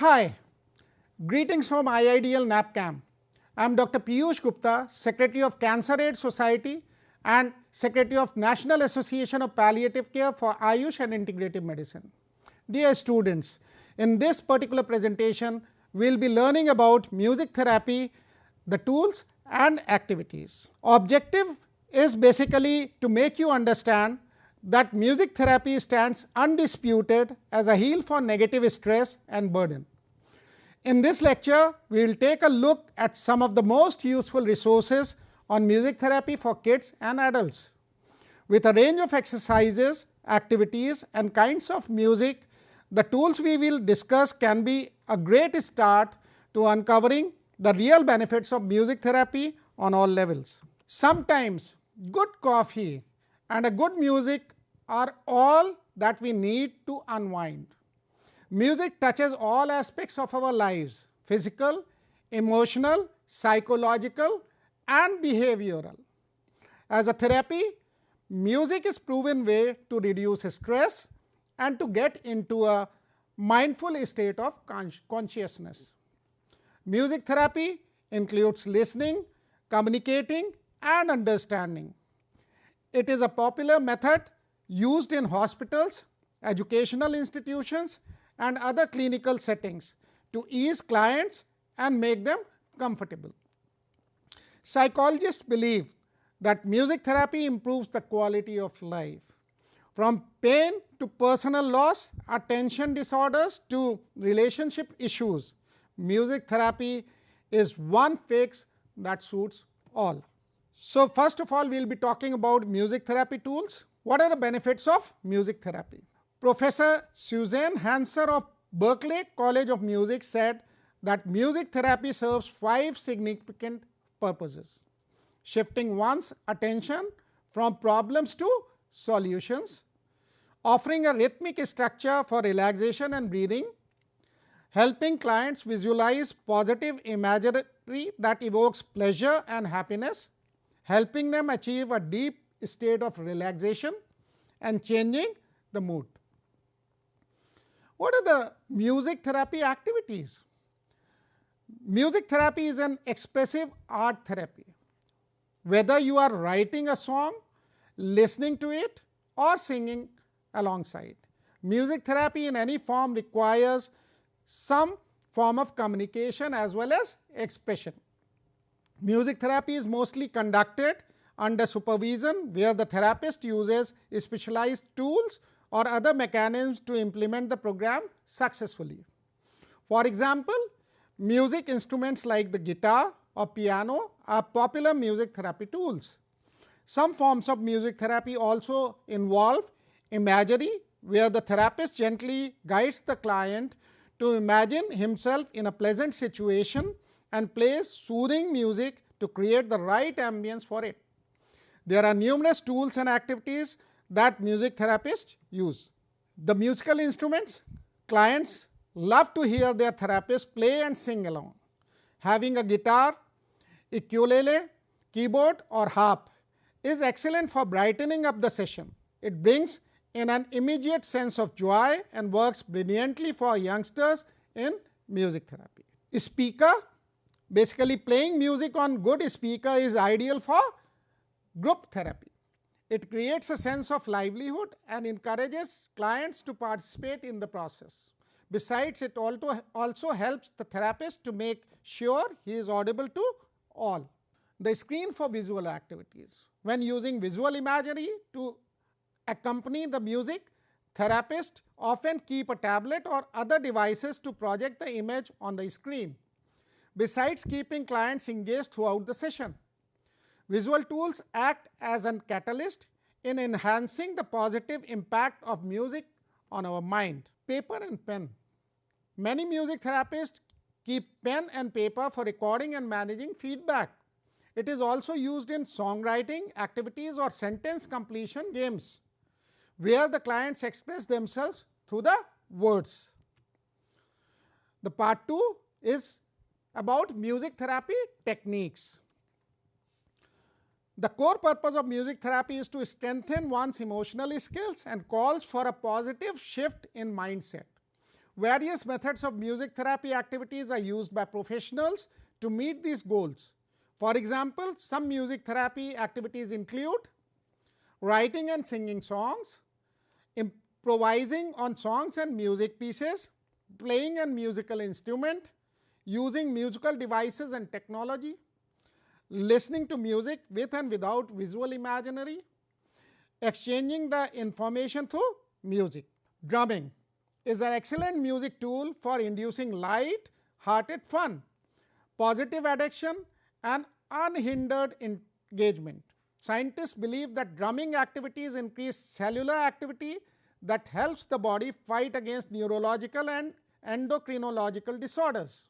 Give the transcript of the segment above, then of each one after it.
Hi, greetings from IIDL NAPCAM. I am Dr. Piyush Gupta, Secretary of Cancer Aid Society and Secretary of National Association of Palliative Care for Ayush and Integrative Medicine. Dear students, in this particular presentation, we will be learning about music therapy, the tools and activities. Objective is basically to make you understand that music therapy stands undisputed as a heal for negative stress and burden. In this lecture, we will take a look at some of the most useful resources on music therapy for kids and adults. With a range of exercises, activities and kinds of music, the tools we will discuss can be a great start to uncovering the real benefits of music therapy on all levels. Sometimes good coffee and a good music are all that we need to unwind. Music touches all aspects of our lives: physical, emotional, psychological and behavioral. As a therapy, music is proven way to reduce stress and to get into a mindful state of consciousness. Music therapy includes listening, communicating and understanding. It is a popular method used in hospitals, educational institutions and other clinical settings to ease clients and make them comfortable. Psychologists believe that music therapy improves the quality of life. From pain to personal loss, attention disorders to relationship issues, music therapy is one fix that suits all. So, first of all, we will be talking about music therapy tools. What are the benefits of music therapy? Professor Suzanne Hanser of Berklee College of Music said that music therapy serves 5 significant purposes: shifting one's attention from problems to solutions, offering a rhythmic structure for relaxation and breathing, helping clients visualize positive imagery that evokes pleasure and happiness, helping them achieve a deep state of relaxation and changing the mood. What are the music therapy activities? Music therapy is an expressive art therapy. Whether you are writing a song, listening to it or singing alongside, music therapy in any form requires some form of communication as well as expression. Music therapy is mostly conducted under supervision, where the therapist uses specialized tools or other mechanisms to implement the program successfully. For example, music instruments like the guitar or piano are popular music therapy tools. Some forms of music therapy also involve imagery, where the therapist gently guides the client to imagine himself in a pleasant situation and plays soothing music to create the right ambience for it. There are numerous tools and activities that music therapists use. The musical instruments, clients love to hear their therapist play and sing along. Having a guitar, ukulele, keyboard or harp is excellent for brightening up the session. It brings in an immediate sense of joy and works brilliantly for youngsters in music therapy. Speaker, basically playing music on good speaker is ideal for group therapy. It creates a sense of livelihood and encourages clients to participate in the process. Besides, it also helps the therapist to make sure he is audible to all. The screen for visual activities. When using visual imagery to accompany the music, therapists often keep a tablet or other devices to project the image on the screen. Besides keeping clients engaged throughout the session, visual tools act as a catalyst in enhancing the positive impact of music on our mind. Paper and pen. Many music therapists keep pen and paper for recording and managing feedback. It is also used in songwriting activities or sentence completion games, where the clients express themselves through the words. The part 2 is about music therapy techniques. The core purpose of music therapy is to strengthen one's emotional skills and calls for a positive shift in mindset. Various methods of music therapy activities are used by professionals to meet these goals. For example, some music therapy activities include writing and singing songs, improvising on songs and music pieces, playing a musical instrument, using musical devices and technology, listening to music with and without visual imaginary, exchanging the information through music. Drumming is an excellent music tool for inducing light-hearted fun, positive addiction, and unhindered engagement. Scientists believe that drumming activities increase cellular activity that helps the body fight against neurological and endocrinological disorders.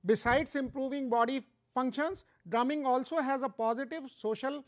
Besides improving body functions, drumming also has a positive social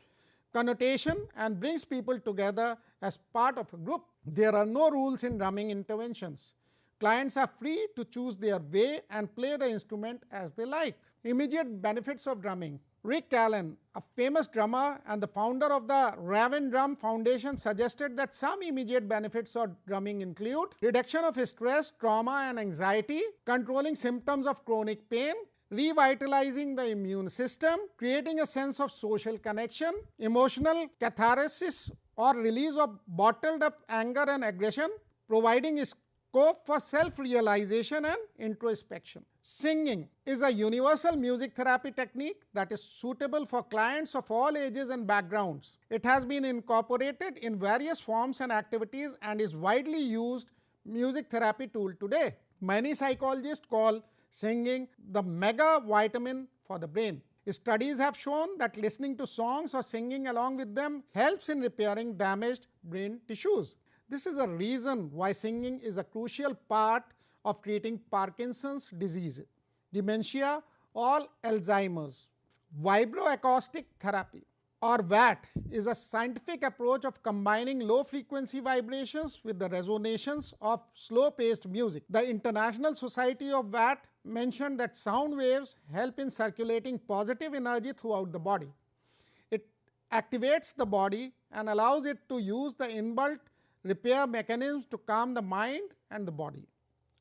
connotation and brings people together as part of a group. There are no rules in drumming interventions. Clients are free to choose their way and play the instrument as they like. Immediate benefits of drumming. Rick Allen, a famous drummer and the founder of the Raven Drum Foundation, suggested that some immediate benefits of drumming include reduction of stress, trauma and anxiety, controlling symptoms of chronic pain, revitalizing the immune system, creating a sense of social connection, emotional catharsis or release of bottled up anger and aggression, providing scope for self-realization and introspection. Singing is a universal music therapy technique that is suitable for clients of all ages and backgrounds. It has been incorporated in various forms and activities and is widely used music therapy tool today. Many psychologists call singing the mega vitamin for the brain. Studies have shown that listening to songs or singing along with them helps in repairing damaged brain tissues. This is a reason why singing is a crucial part of treating Parkinson's disease, dementia, or Alzheimer's. Vibroacoustic therapy or VAT is a scientific approach of combining low-frequency vibrations with the resonations of slow-paced music. The International Society of VAT mentioned that sound waves help in circulating positive energy throughout the body. It activates the body and allows it to use the inbuilt repair mechanisms to calm the mind and the body.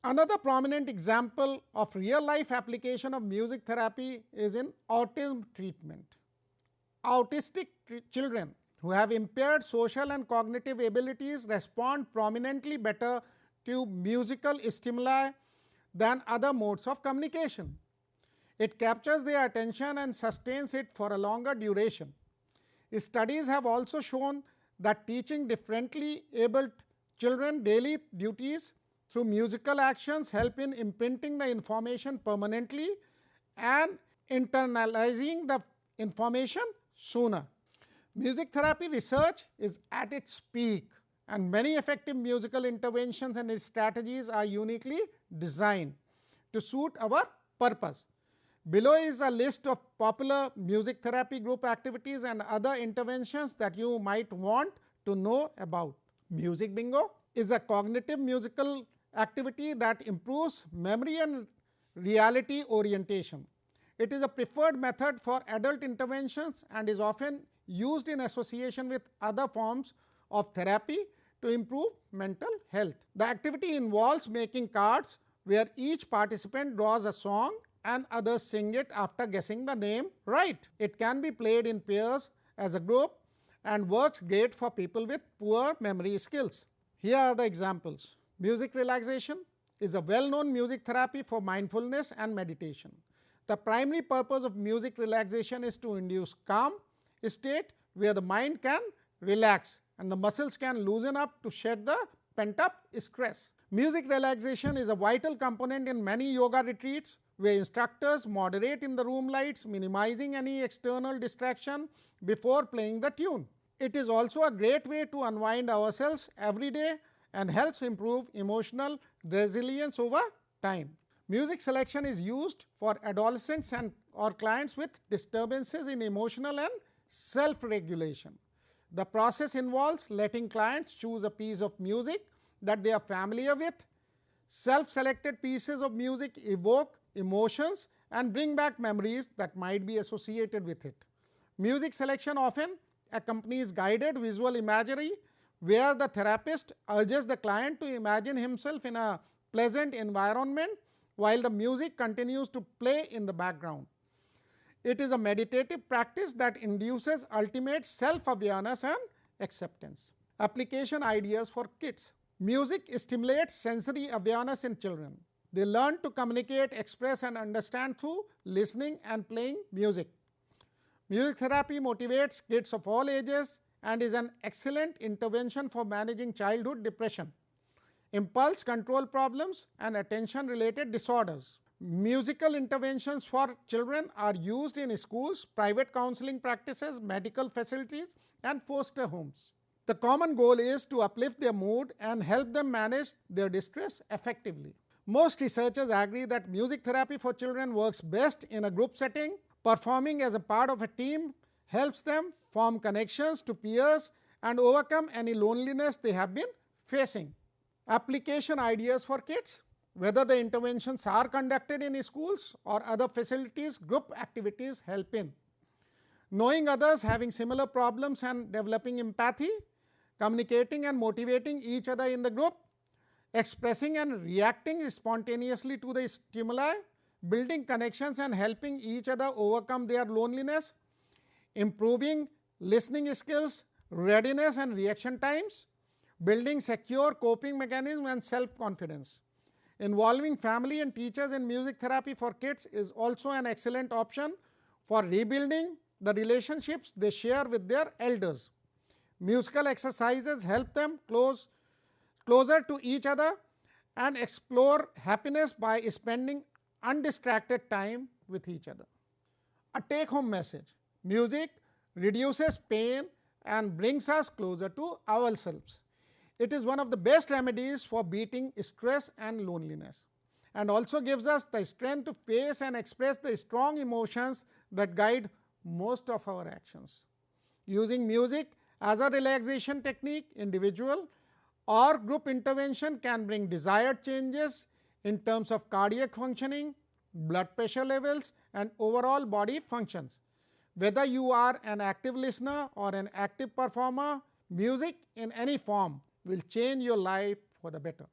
Another prominent example of real-life application of music therapy is in autism treatment. Autistic children who have impaired social and cognitive abilities respond prominently better to musical stimuli than other modes of communication. It captures their attention and sustains it for a longer duration. Studies have also shown that teaching differently abled children daily duties through musical actions help in imprinting the information permanently and internalizing the information sooner. Music therapy research is at its peak, and many effective musical interventions and strategies are uniquely designed to suit our purpose. Below is a list of popular music therapy group activities and other interventions that you might want to know about. Music bingo is a cognitive musical activity that improves memory and reality orientation. It is a preferred method for adult interventions and is often used in association with other forms of therapy to improve mental health. The activity involves making cards where each participant draws a song and others sing it after guessing the name right. It can be played in pairs as a group and works great for people with poor memory skills. Here are the examples. Music relaxation is a well-known music therapy for mindfulness and meditation. The primary purpose of music relaxation is to induce calm state where the mind can relax and the muscles can loosen up to shed the pent-up stress. Music relaxation is a vital component in many yoga retreats where instructors moderate in the room lights, minimizing any external distraction before playing the tune. It is also a great way to unwind ourselves every day and helps improve emotional resilience over time. Music selection is used for adolescents and or clients with disturbances in emotional and self-regulation. The process involves letting clients choose a piece of music that they are familiar with. Self-selected pieces of music evoke emotions and bring back memories that might be associated with it. Music selection often accompanies guided visual imagery where the therapist urges the client to imagine himself in a pleasant environment while the music continues to play in the background. It is a meditative practice that induces ultimate self-awareness and acceptance. Application ideas for kids. Music stimulates sensory awareness in children. They learn to communicate, express and understand through listening and playing music. Music therapy motivates kids of all ages and is an excellent intervention for managing childhood depression, impulse control problems and attention-related disorders. Musical interventions for children are used in schools, private counseling practices, medical facilities and foster homes. The common goal is to uplift their mood and help them manage their distress effectively. Most researchers agree that music therapy for children works best in a group setting. Performing as a part of a team helps them form connections to peers and overcome any loneliness they have been facing. Application ideas for kids. Whether the interventions are conducted in schools or other facilities, group activities help in knowing others having similar problems and developing empathy, communicating and motivating each other in the group, expressing and reacting spontaneously to the stimuli, building connections and helping each other overcome their loneliness, improving listening skills, readiness and reaction times, building secure coping mechanisms and self-confidence. Involving family and teachers in music therapy for kids is also an excellent option for rebuilding the relationships they share with their elders. Musical exercises help them closer to each other and explore happiness by spending undistracted time with each other. A take-home message: music reduces pain and brings us closer to ourselves. It is one of the best remedies for beating stress and loneliness, and also gives us the strength to face and express the strong emotions that guide most of our actions. Using music as a relaxation technique, individual or group intervention can bring desired changes in terms of cardiac functioning, blood pressure levels and overall body functions. Whether you are an active listener or an active performer, music in any form will change your life for the better.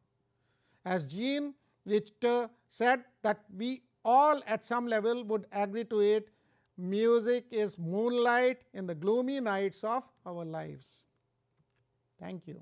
As Jean Richter said, that we all at some level would agree to it, music is moonlight in the gloomy nights of our lives. Thank you.